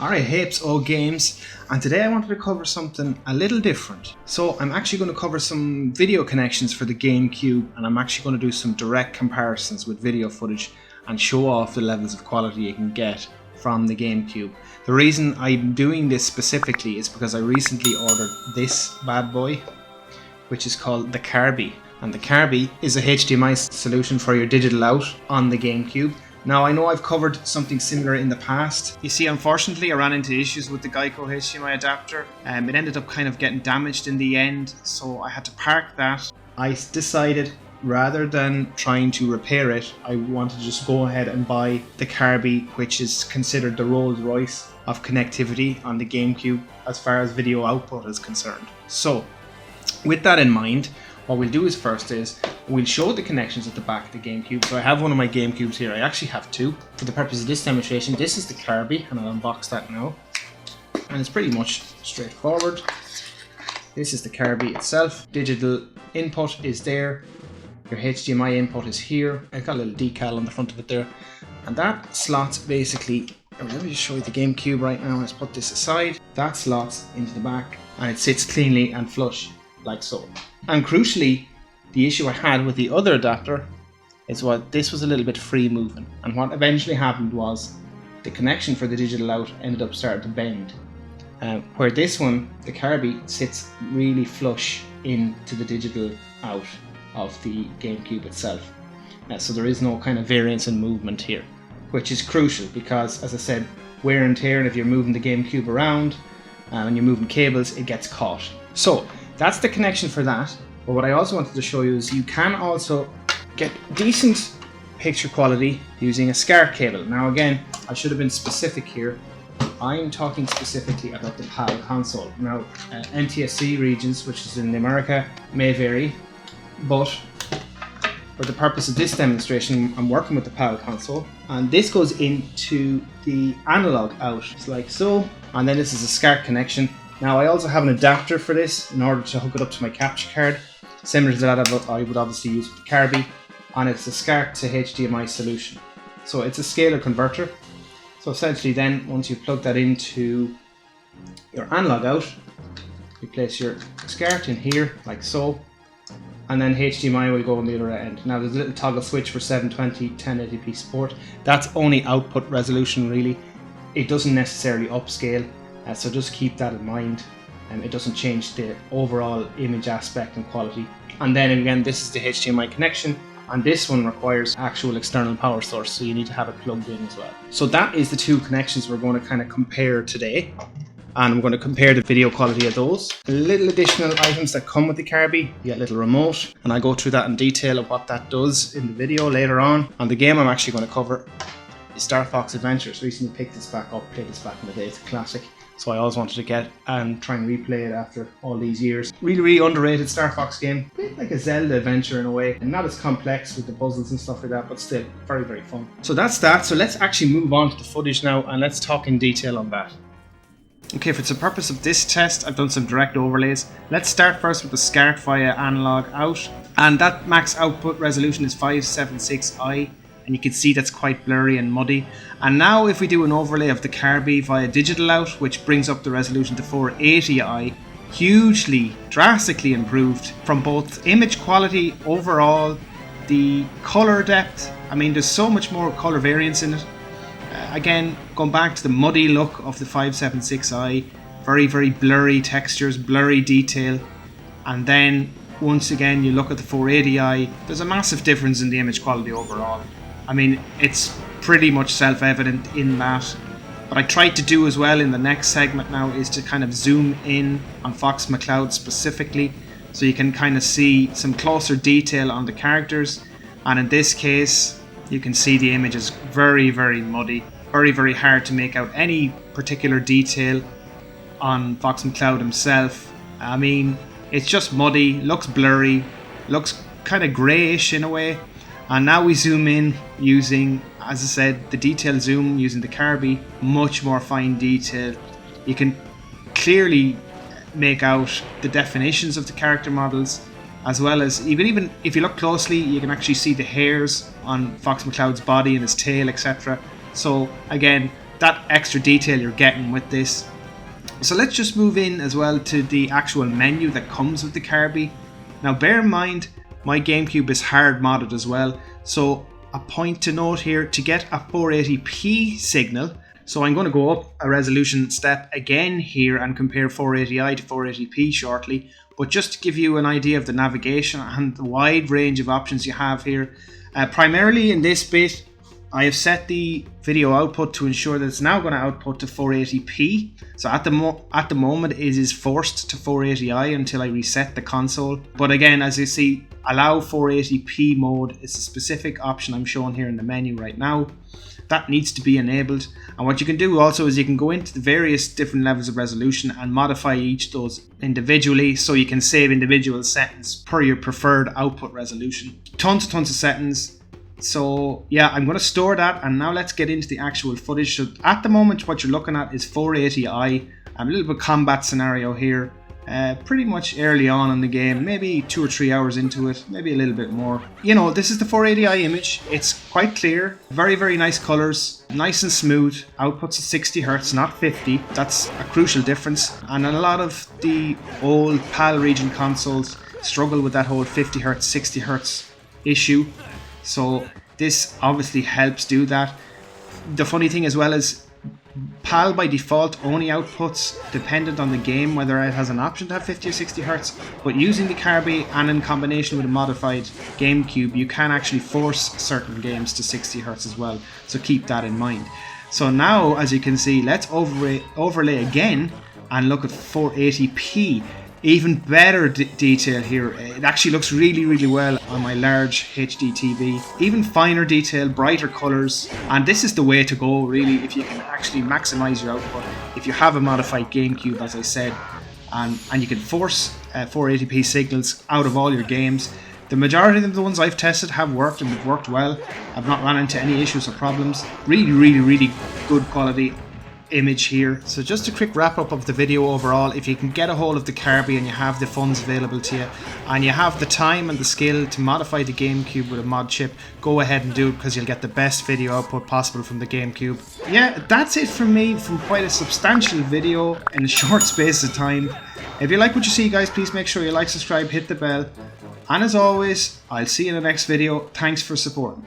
Alright, Hapes O Games, and today I wanted to cover something a little different. So I'm actually going to cover some video connections for the Gamecube, and I'm actually going to do some direct comparisons with video footage and show off the levels of quality you can get from the Gamecube. The reason I'm doing this specifically is because I recently ordered this bad boy, which is called the CARBY. And the CARBY is a HDMI solution for your digital out on the Gamecube. Now, I know I've covered something similar in the past. You see, unfortunately, I ran into issues with the Geico HDMI adapter. It ended up kind of getting damaged in the end, so I had to park that. I decided, rather than trying to repair it, I wanted to just go ahead and buy the CARBY, which is considered the Rolls Royce of connectivity on the Gamecube as far as video output is concerned. So, with that in mind, what we'll do is we'll show the connections at the back of the Gamecube. So I have one of my Gamecubes here. I actually have two. For the purpose of this demonstration, this is the CARBY, and I'll unbox that now. And it's pretty much straightforward. This is the CARBY itself. Digital input is there. Your HDMI input is here. I've got a little decal on the front of it there. And that slots basically, let me just show you the Gamecube right now. Let's put this aside. That slots into the back and it sits cleanly and flush like so. And crucially, the issue I had with the other adapter is what this was a little bit free moving, and what eventually happened was the connection for the digital out ended up starting to bend, where this one, the CARBY, sits really flush into the digital out of the Gamecube itself. So there is no kind of variance in movement here, which is crucial because, as I said, wear and tear, and if you're moving the Gamecube around and you're moving cables, it gets caught. So that's the connection for that. But what I also wanted to show you is you can also get decent picture quality using a SCART cable. Now again, I should have been specific here. I'm talking specifically about the PAL console. Now NTSC regions, which is in America, may vary, but for the purpose of this demonstration, I'm working with the PAL console, and this goes into the analog out, just like so, and then this is a SCART connection. Now I also have an adapter for this in order to hook it up to my capture card, similar to that I would obviously use with the CARBY, and it's a SCART to HDMI solution. So it's a scalar converter. So essentially then, once you plug that into your analog out, you place your SCART in here, like so, and then HDMI will go on the other end. Now there's a little toggle switch for 720, 1080p support. That's only output resolution really. It doesn't necessarily upscale. So just keep that in mind, and it doesn't change the overall image aspect and quality. And then again, this is the HDMI connection, and this one requires actual external power source, so you need to have it plugged in as well. So that is the two connections we're going to kind of compare today, and I'm going to compare the video quality of those. Little additional items that come with the CARBY. You get a little remote, and I go through that in detail of what that does in the video later on. And the game I'm actually going to cover is Star Fox Adventures. Recently picked this back up, played this back in the day. It's a classic. So I always wanted to get and try and replay it after all these years. Really underrated Star Fox game. A bit like a Zelda adventure in a way. And not as complex with the puzzles and stuff like that, but still very fun. So that's that. So let's actually move on to the footage now, and let's talk in detail on that. Okay, for the purpose of this test, I've done some direct overlays. Let's start first with the SCART via analog out. And that max output resolution is 576i. And you can see that's quite blurry and muddy. And now if we do an overlay of the CARBY via digital out, which brings up the resolution to 480i, hugely, drastically improved from both image quality overall, the color depth. I mean, there's so much more color variance in it. Again, going back to the muddy look of the 576i, very blurry textures, blurry detail. And then once again you look at the 480i, there's a massive difference in the image quality overall. I mean, it's pretty much self-evident in that. What I tried to do as well in the next segment now is to kind of zoom in on Fox McCloud specifically, so you can kind of see some closer detail on the characters. And in this case, you can see the image is very muddy, very hard to make out any particular detail on Fox McCloud himself. I mean, it's just muddy, looks blurry, looks kind of greyish in a way. And now we zoom in using, as I said, the detail zoom using the CARBY, much more fine detail. You can clearly make out the definitions of the character models, as well as even if you look closely, you can actually see the hairs on Fox McCloud's body and his tail, etc. So again, that extra detail you're getting with this. So let's just move in as well to the actual menu that comes with the CARBY. Now bear in mind, my GameCube is hard modded as well, so a point to note here, to get a 480p signal, so I'm going to go up a resolution step again here and compare 480i to 480p shortly, but just to give you an idea of the navigation and the wide range of options you have here. Primarily in this bit, I have set the video output to ensure that it's now going to output to 480p. So at the moment it is forced to 480i until I reset the console. But again, as you see, allow 480p mode is a specific option I'm showing here in the menu right now. That needs to be enabled. And what you can do also is you can go into the various different levels of resolution and modify each of those individually, so you can save individual settings per your preferred output resolution. Tons of settings. So yeah, I'm going to store that, and now let's get into the actual footage. So at the moment what you're looking at is 480i. A little bit combat scenario here, pretty much early on in the game, maybe 2 or 3 hours into it, maybe a little bit more. You know, this is the 480i image. It's quite clear, very nice colors, nice and smooth. Outputs at 60 Hz, not 50. That's a crucial difference, and a lot of the old PAL region consoles struggle with that whole 50 Hz 60 Hz issue. So this obviously helps do that. The funny thing as well is PAL by default only outputs dependent on the game, whether it has an option to have 50 or 60 Hz. But using the CARBY and in combination with a modified GameCube, you can actually force certain games to 60 Hz as well. So keep that in mind. So now, as you can see, let's overlay again and look at 480p. Even better detail here. It actually looks really well on my large HD TV. Even finer detail, brighter colors, and this is the way to go really if you can actually maximize your output. If you have a modified GameCube, as I said, and you can force 480p signals out of all your games. The majority of the ones I've tested have worked, and they've worked well. I've not run into any issues or problems. Really good quality image here. So just a quick wrap up of the video overall. If you can get a hold of the CARBY and you have the funds available to you, and you have the time and the skill to modify the GameCube with a mod chip, go ahead and do it, because you'll get the best video output possible from the GameCube. Yeah, that's it from me, from quite a substantial video in a short space of time. If you like what you see, guys, please make sure you like, subscribe, hit the bell, and as always, I'll see you in the next video. Thanks for supporting.